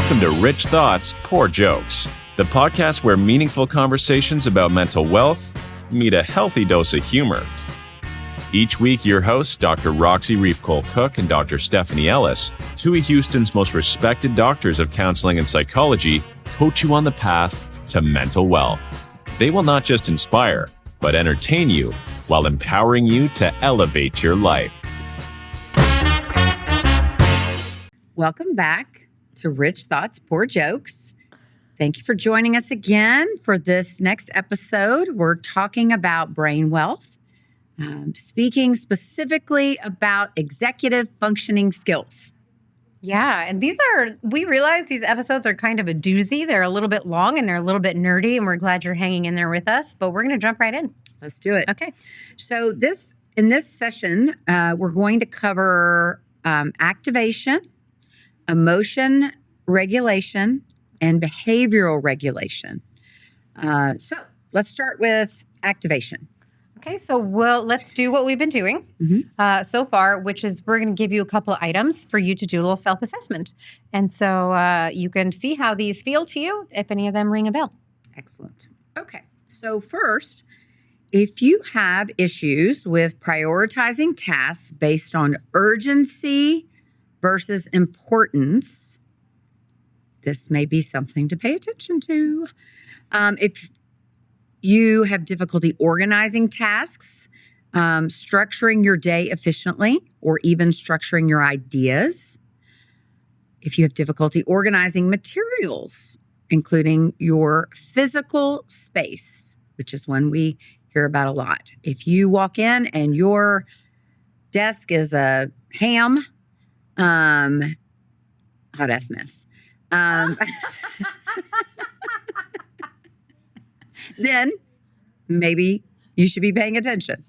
Welcome to Rich Thoughts, Poor Jokes, the podcast where meaningful conversations about mental wealth meet a healthy dose of humor. Each week, your hosts, Dr. Roxy Riefkohl-Cook and Dr. Stephanie Ellis, two of Houston's most respected doctors of counseling and psychology, coach you on the path to mental wealth. They will not just inspire, but entertain you while empowering you to elevate your life. Welcome back to Rich Thoughts, Poor Jokes. Thank you for joining us again for this next episode. We're talking about brain wealth, speaking specifically about executive functioning skills. Yeah, and we realize these episodes are kind of a doozy. They're a little bit long and they're a little bit nerdy, and we're glad you're hanging in there with us, but we're going to jump right in. Let's do it. Okay. So in this session, we're going to cover activation, emotion regulation, and behavioral regulation. So let's start with activation. Okay, so let's do what we've been doing so far, which is we're going to give you a couple of items for you to do a little self-assessment. And so you can see how these feel to you, if any of them ring a bell. Excellent. Okay, so first, if you have issues with prioritizing tasks based on urgency versus importance, this may be something to pay attention to. If you have difficulty organizing tasks, structuring your day efficiently, or even structuring your ideas, if you have difficulty organizing materials, including your physical space, which is one we hear about a lot. If you walk in and your desk is a ham, hot ass mess. Then maybe you should be paying attention.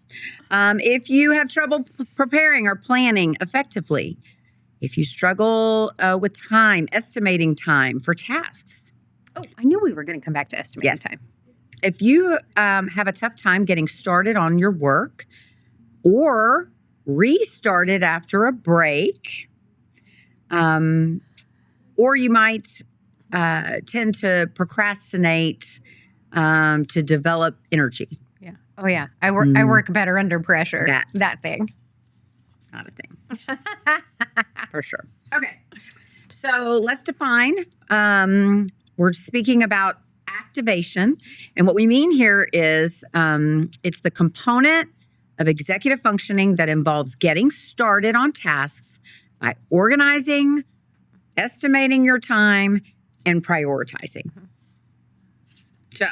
If you have trouble preparing or planning effectively, if you struggle with estimating time for tasks. Oh, I knew we were going to come back to estimating time. If you have a tough time getting started on your work or restart it after a break, or you might tend to procrastinate to develop energy. Yeah. Oh, yeah. I work better under pressure. That thing. Not a thing. For sure. Okay. So let's define. We're speaking about activation. And what we mean here is it's the component of executive functioning that involves getting started on tasks by organizing, estimating your time, and prioritizing. So,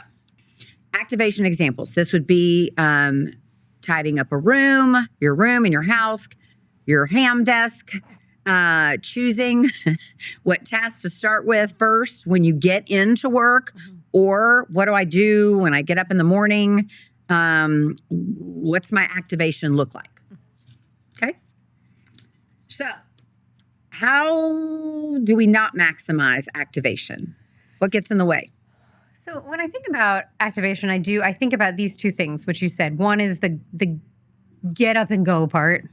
activation examples. This would be tidying up a room in your house, your ham desk, choosing what tasks to start with first when you get into work, or what do I do when I get up in the morning? What's my activation look like? Okay. So, how do we not maximize activation? What gets in the way? So when I think about activation, I think about these two things, which you said. One is the get up and go part.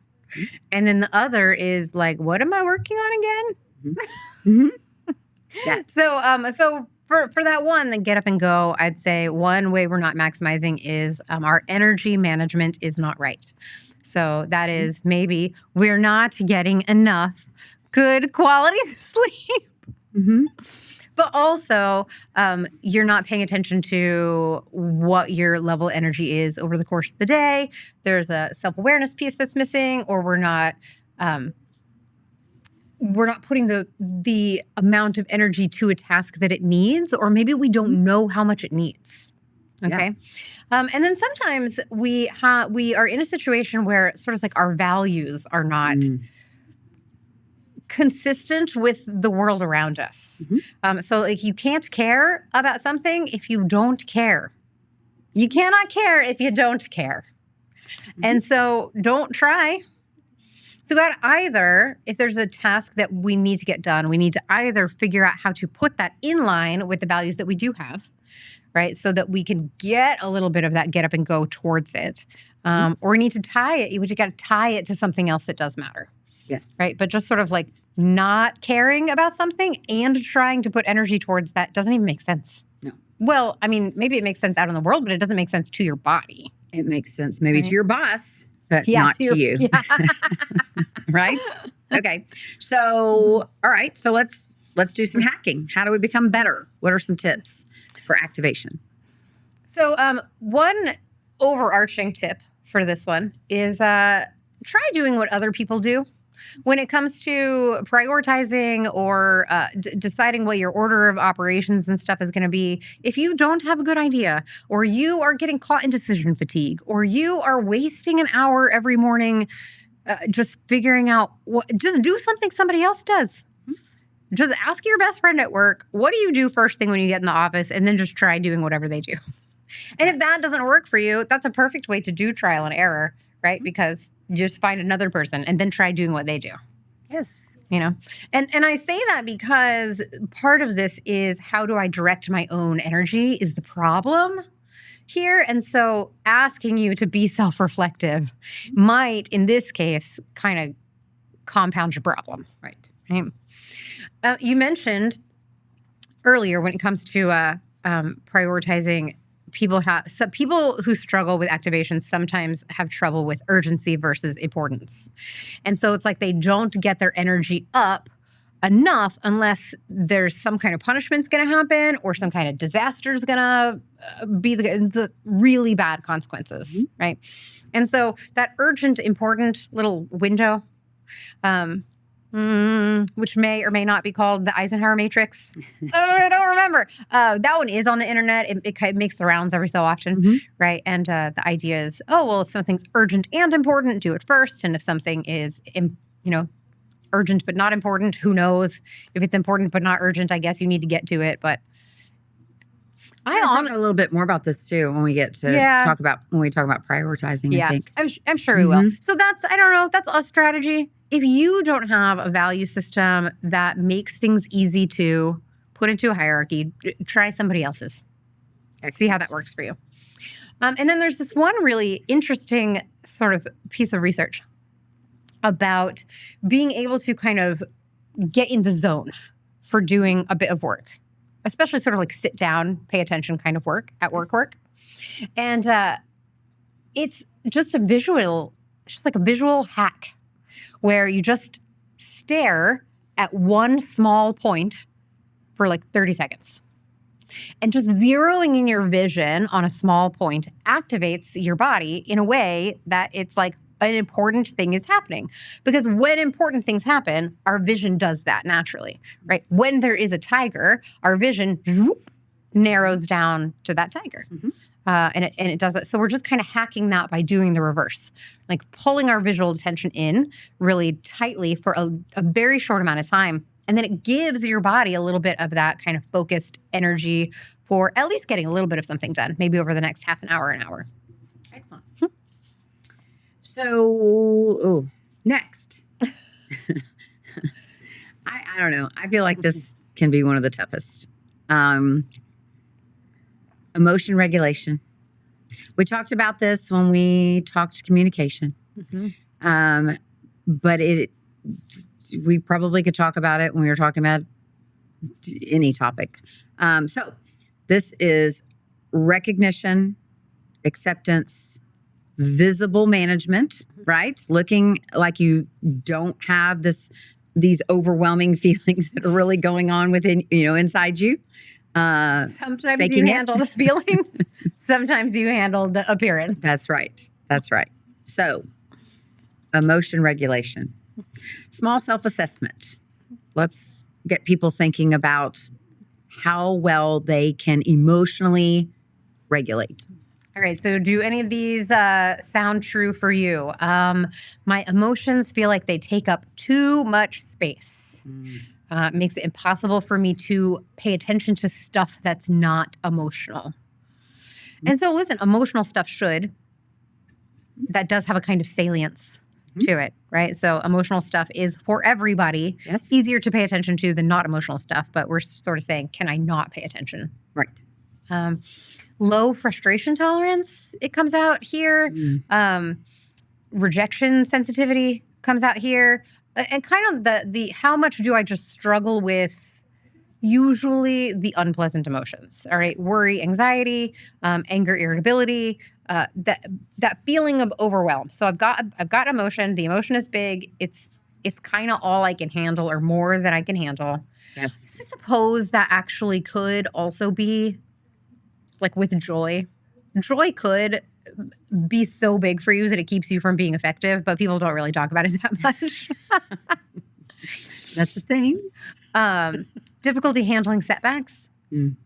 And then the other is like, what am I working on again? Mm-hmm. Yeah. So for that one, the get up and go, I'd say one way we're not maximizing is our energy management is not right. So that is maybe we're not getting enough good quality sleep. Mm-hmm. But also, you're not paying attention to what your level of energy is over the course of the day. There's a self-awareness piece that's missing, or we're not putting the amount of energy to a task that it needs, or maybe we don't know how much it needs. Okay. Yeah. And then sometimes we are in a situation where sort of like our values are not consistent with the world around us. Mm-hmm. So like you can't care about something if you don't care. You cannot care if you don't care. Mm-hmm. And so don't try. So if there's a task that we need to get done, we need to either figure out how to put that in line with the values that we do have, right? So that we can get a little bit of that get up and go towards it. Or we need to tie it. You got to tie it to something else that does matter. Yes. Right. But just sort of like not caring about something and trying to put energy towards that doesn't even make sense. No. Well, I mean, maybe it makes sense out in the world, but it doesn't make sense to your body. It makes sense maybe to your boss, but not to you. Yeah. Right? Okay. So, all right. So let's do some hacking. How do we become better? What are some tips for activation? So one overarching tip for this one is try doing what other people do. When it comes to prioritizing or deciding what your order of operations and stuff is going to be, if you don't have a good idea, or you are getting caught in decision fatigue, or you are wasting an hour every morning just figuring out just do something somebody else does. Just ask your best friend at work, what do you do first thing when you get in the office? And then just try doing whatever they do. And if that doesn't work for you, that's a perfect way to do trial and error, right? Because you just find another person and then try doing what they do. Yes. You know, and I say that because part of this is how do I direct my own energy is the problem here. And so asking you to be self-reflective might, in this case, kind of compound your problem. Right. You mentioned earlier when it comes to prioritizing, people who struggle with activation sometimes have trouble with urgency versus importance. And so it's like they don't get their energy up enough unless there's some kind of punishment's going to happen or some kind of disaster is going to be the really bad consequences, right? And so that urgent, important little window, which may or may not be called the Eisenhower Matrix. I don't remember. That one is on the internet. It makes the rounds every so often, right? And the idea is, if something's urgent and important, do it first. And if something is, urgent but not important, who knows? If it's important but not urgent, I guess you need to get to it. But I talk a little bit more about this too when we get to talk about prioritizing. I think I'm sure we will. So that's a strategy. If you don't have a value system that makes things easy to put into a hierarchy, try somebody else's. Excellent. See how that works for you. And then there's this one really interesting sort of piece of research about being able to kind of get in the zone for doing a bit of work, especially sort of like sit down, pay attention kind of work at work. And it's just like a visual hack where you just stare at one small point for like 30 seconds. And just zeroing in your vision on a small point activates your body in a way that it's like an important thing is happening. Because when important things happen, our vision does that naturally, right? When there is a tiger, our vision narrows down to that tiger. And it does that. So we're just kind of hacking that by doing the reverse, like pulling our visual attention in really tightly for a very short amount of time. And then it gives your body a little bit of that kind of focused energy for at least getting a little bit of something done, maybe over the next half an hour. Excellent. So, next. I don't know. I feel like this can be one of the toughest. Emotion regulation. We talked about this when we talked communication. But we probably could talk about it when we were talking about any topic. So this is recognition, acceptance, visible management, right? Looking like you don't have these overwhelming feelings that are really going on within, inside you. Sometimes you handle the feelings. Sometimes you handle the appearance. That's right. So, emotion regulation. Small self-assessment. Let's get people thinking about how well they can emotionally regulate. All right. So do any of these sound true for you? My emotions feel like they take up too much space. It makes it impossible for me to pay attention to stuff that's not emotional. And so listen, emotional stuff that does have a kind of salience to it, right? So emotional stuff is for everybody easier to pay attention to than not emotional stuff. But we're sort of saying, can I not pay attention? Right. Low frustration tolerance, it comes out here. Rejection sensitivity comes out here. and kind of the how much do I just struggle with usually the unpleasant emotions. All right. Yes. Worry, anxiety, anger, irritability, that feeling of overwhelm. So I've got emotion. The emotion is big. It's kind of all I can handle or more than I can handle. Yes. I suppose that actually could also be like with joy. Joy could be so big for you that it keeps you from being effective, but people don't really talk about it that much. That's a thing. Difficulty handling setbacks,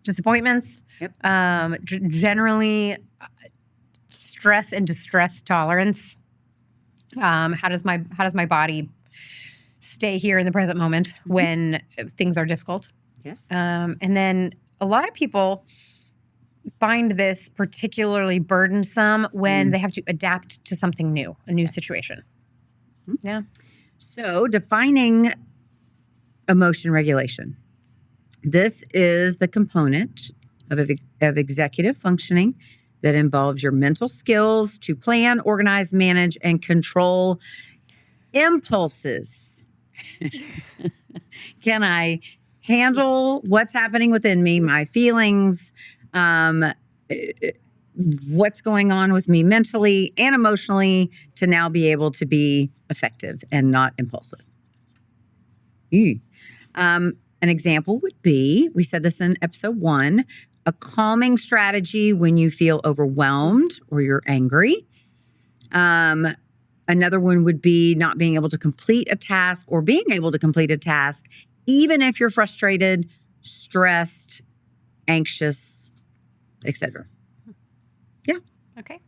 disappointments, generally stress and distress tolerance. How does my body stay here in the present moment when things are difficult? Yes. And then a lot of people find this particularly burdensome when they have to adapt to something new, a new situation. Yeah. So defining emotion regulation. This is the component of executive functioning that involves your mental skills to plan, organize, manage, and control impulses. Can I handle what's happening within me, my feelings, what's going on with me mentally and emotionally to now be able to be effective and not impulsive? An example would be, we said this in episode 1, a calming strategy when you feel overwhelmed or you're angry. Another one would be not being able to complete a task or being able to complete a task, even if you're frustrated, stressed, anxious, etc. Yeah. Okay.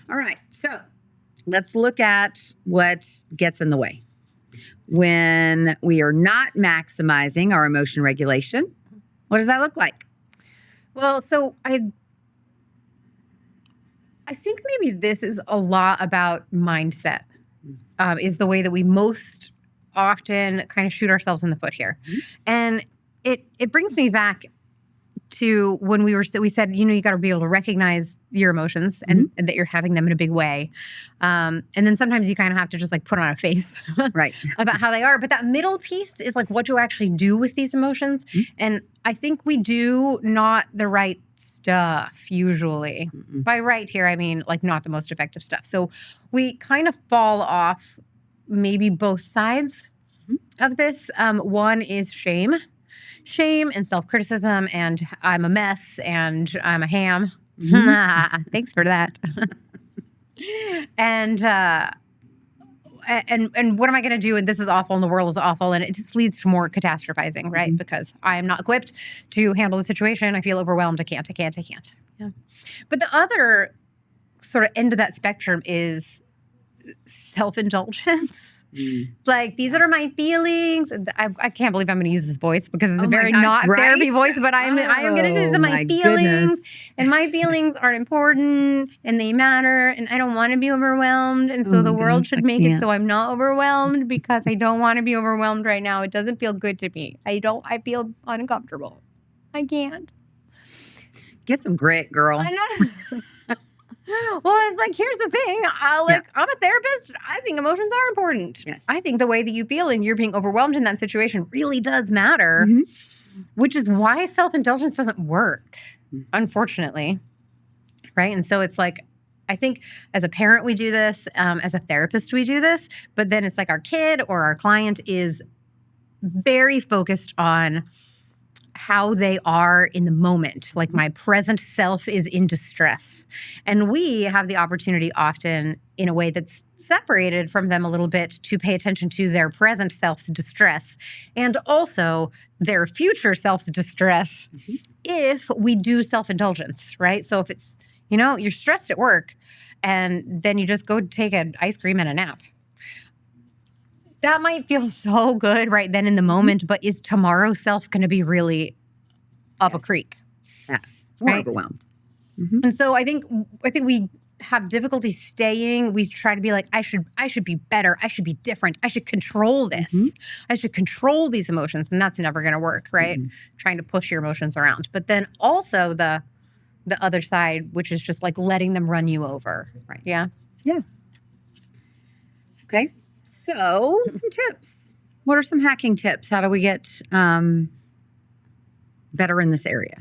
All right. So let's look at what gets in the way. When we are not maximizing our emotion regulation, what does that look like? Well, so I think maybe this is a lot about mindset, is the way that we most often kind of shoot ourselves in the foot here. And it brings me back to when we said, you got to be able to recognize your emotions and that you're having them in a big way. And then sometimes you kind of have to just like put on a face Right. about how they are. But that middle piece is like, what do I actually do with these emotions? And I think we do not the right stuff usually. By right here, I mean like not the most effective stuff. So we kind of fall off maybe both sides of this. One is shame and self-criticism and I'm a mess and I'm a ham. Thanks for that. And what am I going to do? And this is awful and the world is awful. And it just leads to more catastrophizing, right? Because I am not equipped to handle the situation. I feel overwhelmed. I can't. Yeah. But the other sort of end of that spectrum is self-indulgence. Like, these are my feelings. I can't believe I'm going to use this voice because it's a very not therapy voice, but I am going to do my feelings. Goodness. And my feelings are important and they matter. And I don't want to be overwhelmed. And so the world should make it so I'm not overwhelmed because I don't want to be overwhelmed right now. It doesn't feel good to me. I feel uncomfortable. I can't. Get some grit, girl. I know. Well, it's like, here's the thing. I'm a therapist. I think emotions are important. Yes. I think the way that you feel and you're being overwhelmed in that situation really does matter, which is why self-indulgence doesn't work, unfortunately. Right? And so it's like, I think as a parent, we do this. As a therapist, we do this. But then it's like our kid or our client is very focused on how they are in the moment. Like my present self is in distress. And we have the opportunity often in a way that's separated from them a little bit to pay attention to their present self's distress and also their future self's distress if we do self-indulgence, right? So if it's, you're stressed at work and then you just go take an ice cream and a nap. That might feel so good right then in the moment, but is tomorrow's self going to be really up a creek? Yeah. Or overwhelmed. And so I think we have difficulty staying. We try to be like, I should be better. I should be different. I should control this. I should control these emotions. And that's never going to work, right? Trying to push your emotions around. But then also the other side, which is just like letting them run you over. Right. Yeah. Yeah. Okay. So, some tips. What are some hacking tips? How do we get better in this area?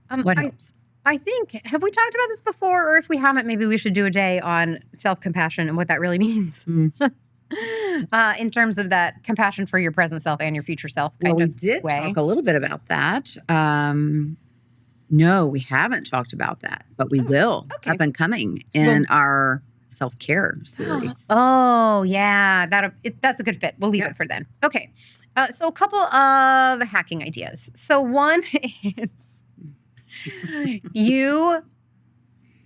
What helps? I think, have we talked about this before? Or if we haven't, maybe we should do a day on self-compassion and what that really means. In terms of that compassion for your present self and your future self kind of we did talk a little bit about that. No, we haven't talked about that, but we will up and coming in our self-care series. Oh, yeah. That's a good fit. We'll leave it for then. Okay. So a couple of hacking ideas. So one is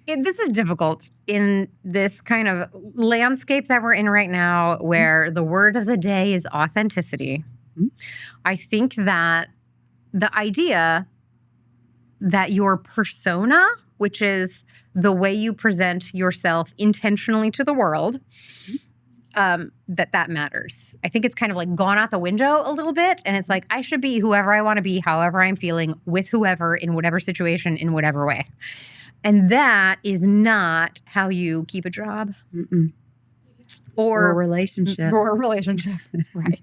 this is difficult in this kind of landscape that we're in right now where the word of the day is authenticity. I think that the idea that your persona, which is the way you present yourself intentionally to the world, that matters. I think it's kind of like gone out the window a little bit. And it's like, I should be whoever I want to be, however I'm feeling, with whoever, in whatever situation, in whatever way. And that is not how you keep a job. Or a relationship. Or a relationship, right.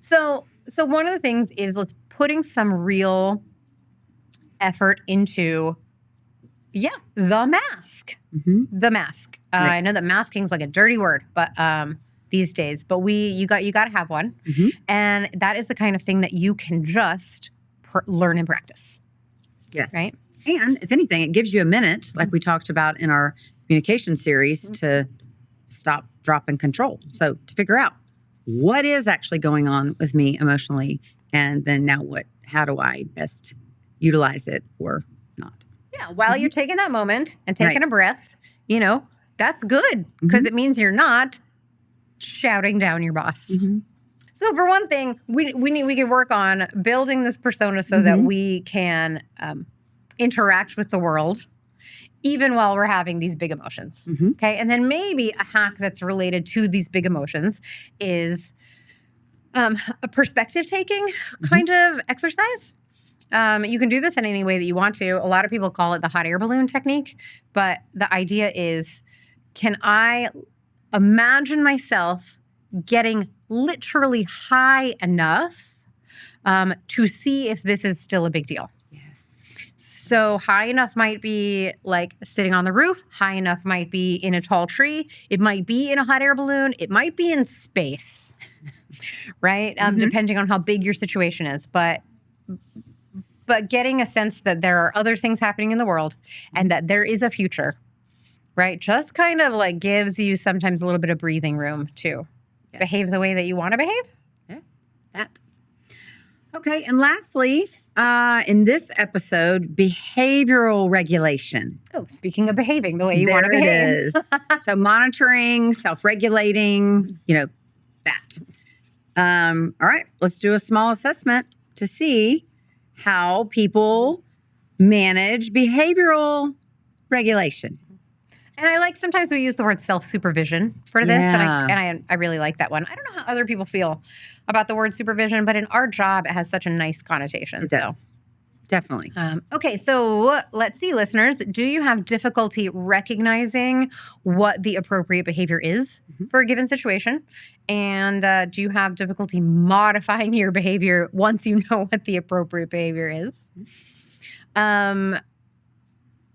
So one of the things is let's putting some real effort into the mask. The mask. I know that masking is like a dirty word, but these days, but you got to have one, and that is the kind of thing that you can just learn and practice. Yes, right. And if anything, it gives you a minute, like we talked about in our communication series, to stop, drop, and control. So to figure out what is actually going on with me emotionally, and then now how do I best utilize it or not? Yeah, while you're taking that moment and taking a breath, that's good because it means you're not shouting down your boss. So for one thing, we can work on building this persona so that we can interact with the world even while we're having these big emotions. Okay, and then maybe a hack that's related to these big emotions is a perspective taking kind of exercise. You can do this in any way that you want to. A lot of people call it the hot air balloon technique, but the idea is, can I imagine myself getting literally high enough to see if this is still a big deal? Yes. So high enough might be like sitting on the roof. High enough might be in a tall tree. It might be in a hot air balloon. It might be in space, right? Depending on how big your situation is. But getting a sense that there are other things happening in the world and that there is a future, right? Just kind of like gives you sometimes a little bit of breathing room to behave the way that you want to behave. Yeah, that. Okay, and lastly, in this episode, behavioral regulation. Oh, speaking of behaving the way you want to behave. There it is. So monitoring, self-regulating, that. All right, let's do a small assessment to see how people manage behavioral regulation. And I like, sometimes we use the word self-supervision for this, and I really like that one. I don't know how other people feel about the word supervision, but in our job, it has such a nice connotation. It does. Definitely. Okay, so let's see, listeners. Do you have difficulty recognizing what the appropriate behavior is for a given situation? And do you have difficulty modifying your behavior once you know what the appropriate behavior is?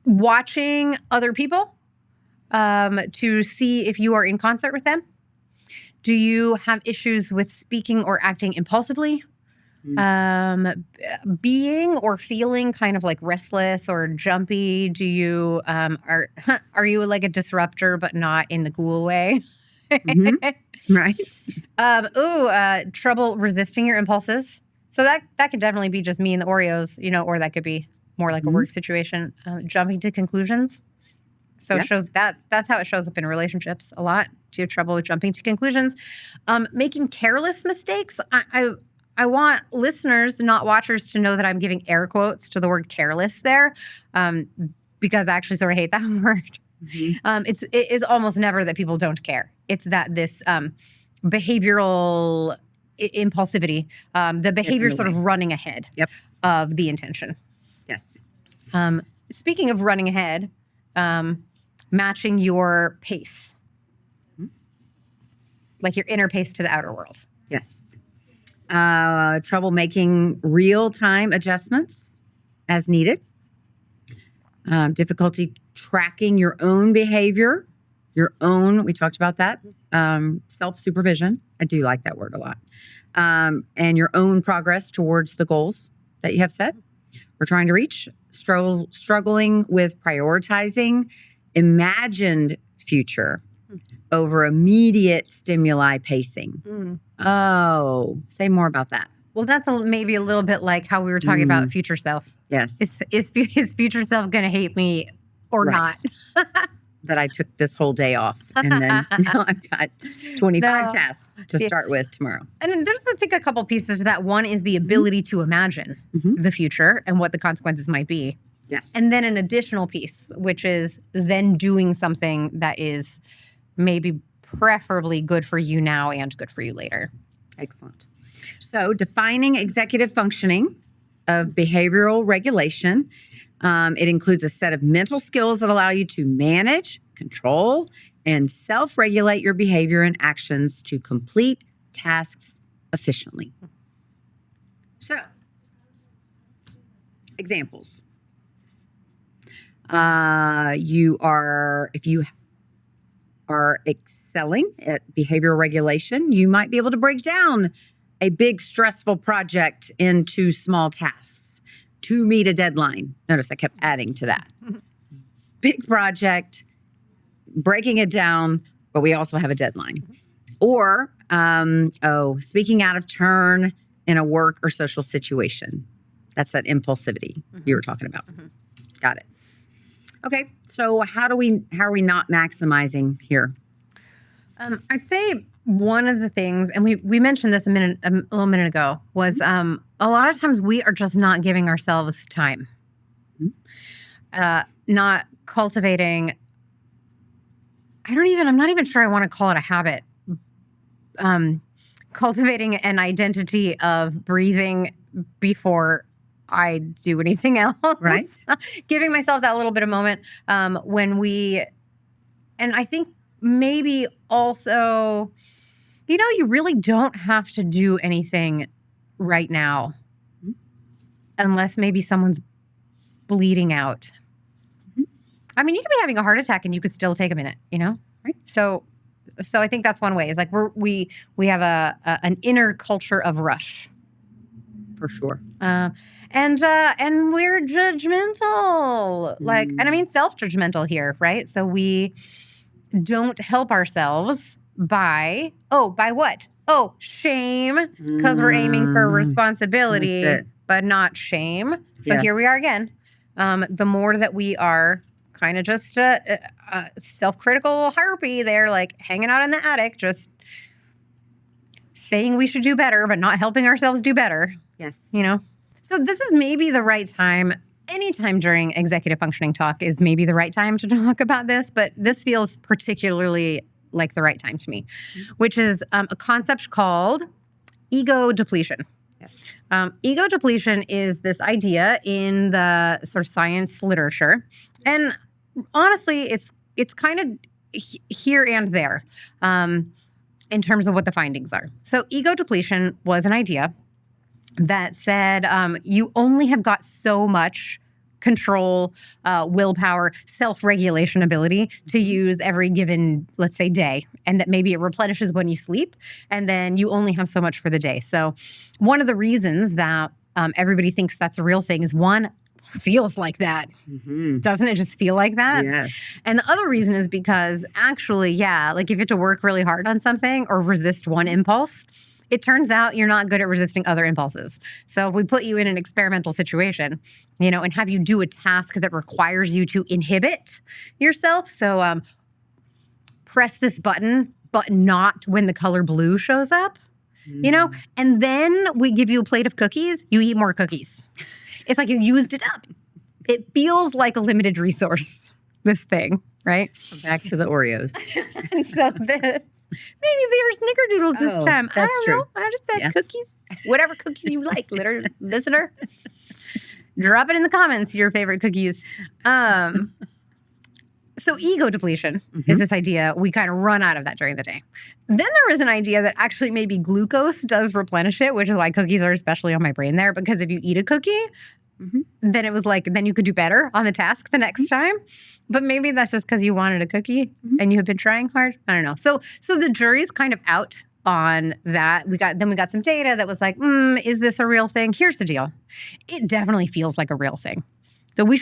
Watching other people to see if you are in concert with them? Do you have issues with speaking or acting impulsively? Being or feeling kind of like restless or jumpy? Do you are you like a disruptor but not in the cool way? Right. Trouble resisting your impulses. So that could definitely be just me and the Oreos, or that could be more like a work situation. Jumping to conclusions. So it shows that's how it shows up in relationships a lot. Do you have trouble with jumping to conclusions? Making careless mistakes. I want listeners, not watchers, to know that I'm giving air quotes to the word careless there, because I actually sort of hate that word. It is almost never that people don't care. It's that this behavioral impulsivity, the behavior sort of running ahead of the intention. Yes. Speaking of running ahead, matching your pace. like your inner pace to the outer world. Yes. Trouble making real-time adjustments as needed. Difficulty tracking your own behavior, we talked about that. Self-supervision. I do like that word a lot. And your own progress towards the goals that you have set or trying to reach. Struggling with prioritizing imagined future over immediate stimuli pacing. Oh, say more about that. Well, that's maybe a little bit like how we were talking about future self. Yes. Is future self going to hate me or not? That I took this whole day off. And then now I've got 25 tasks to start with tomorrow. And there's, I think, a couple pieces to that. One is the ability to imagine the future and what the consequences might be. Yes. And then an additional piece, which is then doing something that is maybe preferably good for you now and good for you later. Excellent. So defining executive functioning of behavioral regulation. It includes a set of mental skills that allow you to manage, control, and self-regulate your behavior and actions to complete tasks efficiently. So, examples. If you are excelling at behavioral regulation, you might be able to break down a big stressful project into small tasks to meet a deadline. Notice I kept adding to that. Big project, breaking it down, but we also have a deadline. Or, speaking out of turn in a work or social situation. That's that impulsivity you were talking about. Got it. Okay, so how are we not maximizing here? I'd say one of the things, and we mentioned this a little minute ago, was a lot of times we are just not giving ourselves time. Not cultivating. I'm not even sure I want to call it a habit. Cultivating an identity of breathing before I do anything else. Right. Giving myself that little bit of moment and I think maybe also, you really don't have to do anything right now unless maybe someone's bleeding out. I mean, you could be having a heart attack and you could still take a minute, Right. So I think that's one way. Is like we have an inner culture of rush. For sure. And we're judgmental. And I mean self-judgmental here, right? So we don't help ourselves by what? Oh, shame, because we're aiming for responsibility, but not shame. So Here we are again. The more that we are kind of just a self-critical harpy there, like hanging out in the attic, just saying we should do better, but not helping ourselves do better. Yes. So this is maybe the right time. Anytime during executive functioning talk is maybe the right time to talk about this, but this feels particularly like the right time to me, which is a concept called ego depletion. Yes. Ego depletion is this idea in the sort of science literature. And honestly, it's kind of here and there in terms of what the findings are. So ego depletion was an idea that said you only have got so much control, willpower, self-regulation ability to use every given, let's say, day, and that maybe it replenishes when you sleep, and then you only have so much for the day. So one of the reasons that everybody thinks that's a real thing is one, feels like that. Doesn't it just feel like that? Yes. And the other reason is because actually, like if you have to work really hard on something or resist one impulse, it turns out you're not good at resisting other impulses. So if we put you in an experimental situation, and have you do a task that requires you to inhibit yourself. So press this button, but not when the color blue shows up, and then we give you a plate of cookies, you eat more cookies. It's like you used it up. It feels like a limited resource, this thing. Right? Back to the Oreos. And so maybe they were snickerdoodles this time. That's I don't know. I just said cookies. Whatever cookies you like, listener. Drop it in the comments, your favorite cookies. So So ego depletion is this idea. We kind of run out of that during the day. Then there is an idea that actually maybe glucose does replenish it, which is why cookies are especially on my brain there. Because if you eat a cookie, then it was like, then you could do better on the task the next time. But maybe that's just because you wanted a cookie and you have been trying hard. I don't know. So the jury's kind of out on that. We got some data that was like, is this a real thing? Here's the deal. It definitely feels like a real thing. So we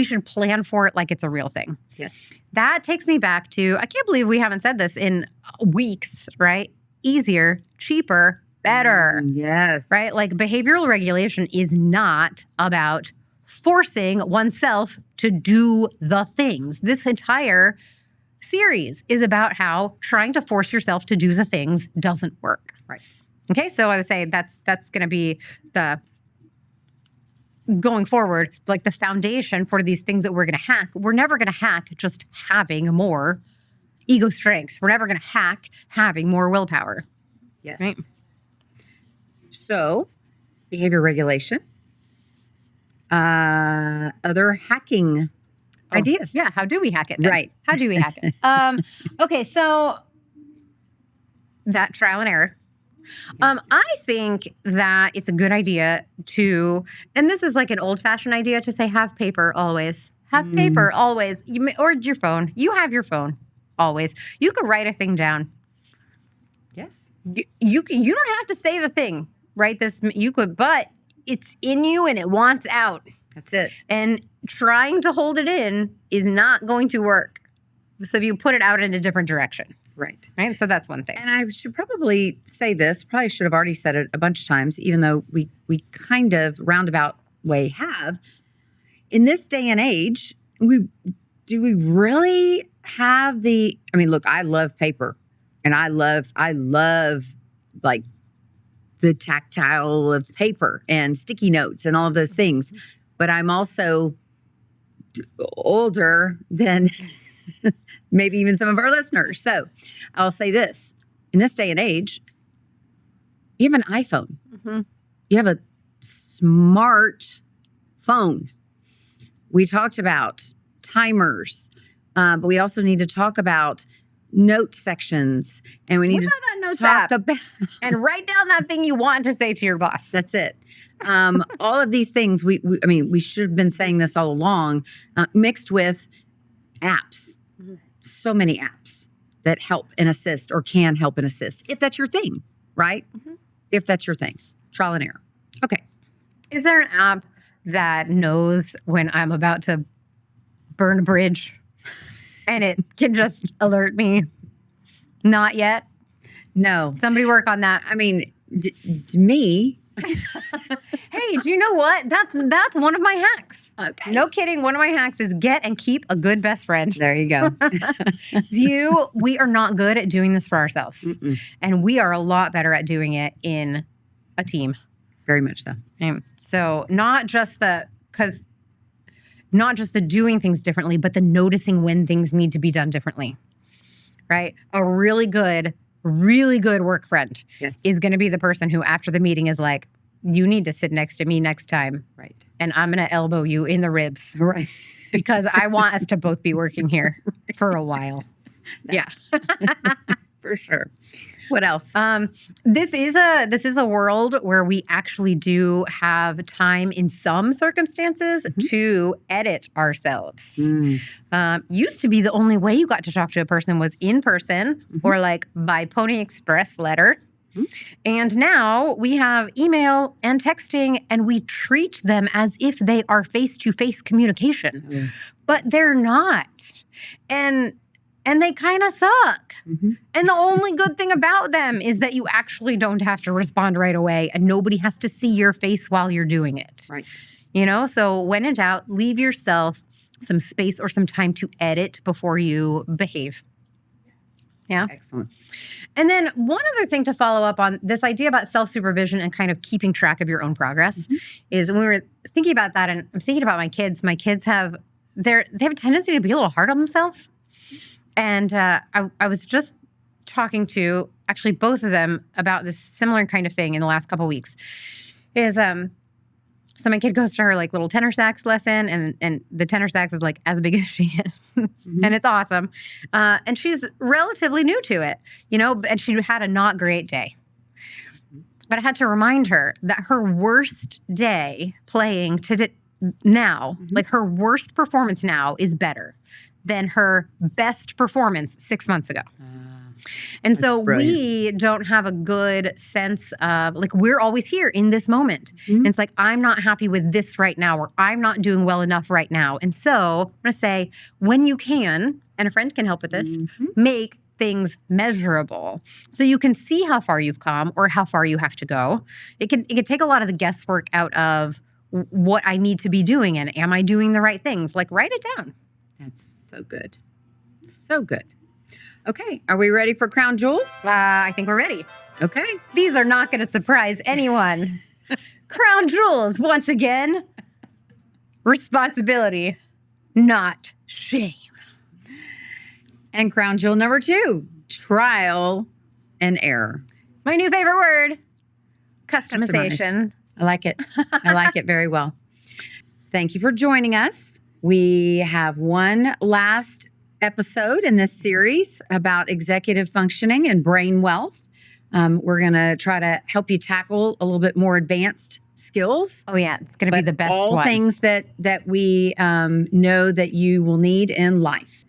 should plan for it like it's a real thing. Yes. That takes me back to, I can't believe we haven't said this in weeks, right? Easier, cheaper, better. Yes. Right? Like behavioral regulation is not about forcing oneself to do the things. This entire series is about how trying to force yourself to do the things doesn't work. Right. Okay, so I would say that's going to be the going forward, like the foundation for these things that we're going to hack. We're never going to hack just having more ego strength. We're never going to hack having more willpower. Yes. Right? So, behavior regulation. Other hacking ideas. Yeah, how do we hack it then? Right. How do we hack it? Okay, so that trial and error. Yes. I think that it's a good idea to, and this is like an old-fashioned idea to say have paper always. Have paper always. Or your phone. You have your phone always. You could write a thing down. Yes. You don't have to say the thing, right? You could, but it's in you and it wants out. That's it. And trying to hold it in is not going to work. So you put it out in a different direction. Right. Right. So that's one thing. And I should probably say this, probably should have already said it a bunch of times, even though we kind of roundabout way have. In this day and age, do we really have look, I love paper and I love like the tactile of paper and sticky notes and all of those things. But I'm also older than maybe even some of our listeners. So I'll say this. In this day and age, you have an iPhone. You have a smart phone. We talked about timers, but we also need to talk about note sections. And we need to that notes talk app? about... And write down that thing you want to say to your boss. That's it. All of these things, we should have been saying this all along, mixed with apps. So many apps that help and assist or can help and assist, if that's your thing, right? If that's your thing. Trial and error. Okay. Is there an app that knows when I'm about to burn a bridge and it can just alert me? Not yet. No. Somebody work on that. I mean, to me... Hey, do you know what? That's one of my hacks. Okay. No kidding. One of my hacks is get and keep a good best friend. There you go. We are not good at doing this for ourselves. And we are a lot better at doing it in a team. Very much so. So not just the doing things differently, but the noticing when things need to be done differently, right? A really good work friend is going to be the person who after the meeting is like, you need to sit next to me next time. Right. And I'm going to elbow you in the ribs. Right. Because I want us to both be working here for a while. Yeah. For sure. What else? This is a world where we actually do have time in some circumstances to edit ourselves. Used to be the only way you got to talk to a person was in person or like by Pony Express letter. And now we have email and texting, and we treat them as if they are face-to-face communication. But they're not. And they kind of suck. And the only good thing about them is that you actually don't have to respond right away, and nobody has to see your face while you're doing it. Right. So when in doubt, leave yourself some space or some time to edit before you behave. Yeah. Excellent. And then one other thing to follow up on this idea about self-supervision and kind of keeping track of your own progress is when we were thinking about that, and I'm thinking about my kids. My kids have a tendency to be a little hard on themselves. And I was just talking to actually both of them about this similar kind of thing in the last couple of weeks. Is So my kid goes to her like little tenor sax lesson, and the tenor sax is like as big as she is, and it's awesome. And she's relatively new to it, and she had a not great day. But I had to remind her that her worst day playing now, like her worst performance now is better than her best performance 6 months ago. And so we don't have a good sense of, like, we're always here in this moment. And it's like, I'm not happy with this right now, or I'm not doing well enough right now. And so I'm going to say, when you can, and a friend can help with this, make things measurable so you can see how far you've come or how far you have to go. It can take a lot of the guesswork out of what I need to be doing and am I doing the right things? Like, write it down. That's so good. So good. Okay, are we ready for Crown Jewels? I think we're ready. Okay. These are not going to surprise anyone. Crown Jewels, once again. Responsibility, not shame. And Crown Jewel number 2, trial and error. My new favorite word, customization. I like it. I like it very well. Thank you for joining us. We have one last episode in this series about executive functioning and brain wealth. We're going to try to help you tackle a little bit more advanced skills. Oh, yeah. It's going to be the best all one. Things that we know that you will need in life.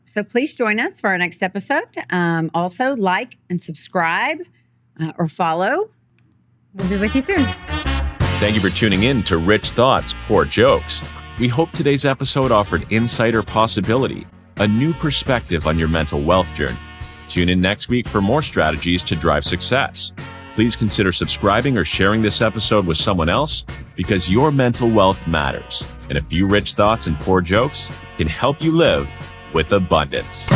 So please join us for our next episode. Also, like and subscribe or follow. We'll be with you soon. Thank you for tuning in to Rich Thoughts, Poor Jokes. We hope today's episode offered insight or possibility, a new perspective on your mental wealth journey. Tune in next week for more strategies to drive success. Please consider subscribing or sharing this episode with someone else, because your mental wealth matters, and a few rich thoughts and poor jokes can help you live with abundance.